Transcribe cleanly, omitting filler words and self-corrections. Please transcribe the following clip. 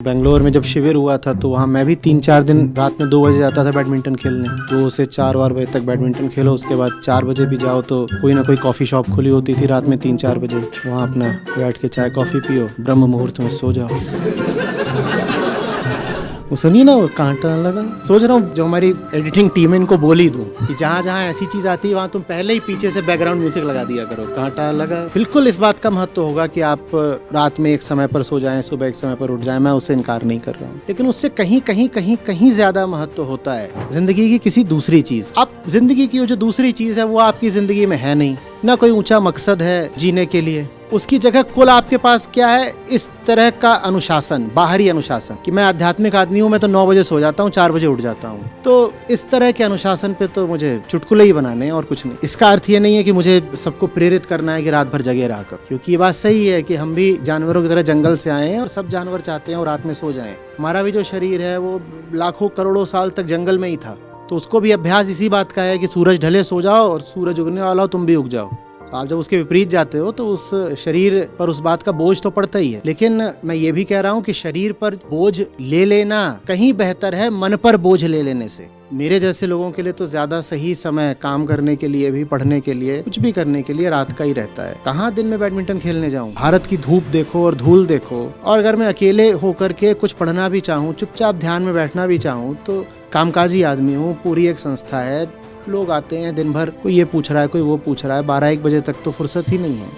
बेंगलोर में जब शिविर हुआ था तो वहाँ मैं भी 3-4 दिन रात में 2 बजे जाता था बैडमिंटन खेलने। 2 से 4 बजे तक बैडमिंटन खेलो, उसके बाद 4 बजे भी जाओ तो कोई ना कोई कॉफ़ी शॉप खुली होती थी रात में 3-4 बजे। वहाँ अपना बैठ के चाय कॉफ़ी पियो, ब्रह्म मुहूर्त में सो जाओ। वो सुनिए ना, वो कांटा लगा। सोच रहा हूँ जो हमारी एडिटिंग टीम है इनको बोल ही दूँ कि जहाँ जहाँ ऐसी चीज़ आती है वहाँ तुम पहले ही पीछे से बैकग्राउंड म्यूजिक लगा दिया करो। कांटा लगा। बिल्कुल इस बात का महत्व होगा कि आप रात में एक समय पर सो जाएं, सुबह एक समय पर उठ जाएं, मैं उससे इनकार नहीं कर रहा हूँ, लेकिन उससे कहीं ज्यादा महत्व होता है जिंदगी की किसी दूसरी चीज। अब जिंदगी की जो दूसरी चीज है वो आपकी जिंदगी में है नहीं, ना कोई ऊंचा मकसद है जीने के लिए। उसकी जगह कुल आपके पास क्या है, इस तरह का अनुशासन, बाहरी अनुशासन कि मैं आध्यात्मिक आदमी हूँ, मैं तो 9 बजे सो जाता हूँ, 4 बजे उठ जाता हूँ। तो इस तरह के अनुशासन पे तो मुझे चुटकुले ही बनाने हैं और कुछ नहीं। इसका अर्थ ये नहीं है कि मुझे सबको प्रेरित करना है कि रात भर जगे रहा कर, क्योंकि ये बात सही है कि हम भी जानवरों की तरह जंगल से आए हैं और सब जानवर चाहते हैं और रात में सो जाएं। हमारा भी जो शरीर है वो लाखों करोड़ों साल तक जंगल में ही था, तो उसको भी अभ्यास इसी बात का है कि सूरज ढले सो जाओ और सूरज उगने वाला हो तुम भी उग जाओ। आप जब उसके विपरीत जाते हो तो उस शरीर पर उस बात का बोझ तो पड़ता ही है। लेकिन मैं ये भी कह रहा हूँ कि शरीर पर बोझ ले लेना कहीं बेहतर है मन पर बोझ ले लेने से। मेरे जैसे लोगों के लिए तो ज्यादा सही समय काम करने के लिए भी, पढ़ने के लिए, कुछ भी करने के लिए रात का ही रहता है। कहाँ दिन में बैडमिंटन खेलने जाऊँ? भारत की धूप देखो और धूल देखो। और अगर मैं अकेले होकर के कुछ पढ़ना भी चाहूँ, चुपचाप ध्यान में बैठना भी चाहूँ, तो कामकाजी आदमी हूँ, पूरी एक संस्था है, लोग आते हैं दिन भर, कोई ये पूछ रहा है, कोई वो पूछ रहा है, 12-1 बजे तक तो फुर्सत ही नहीं है।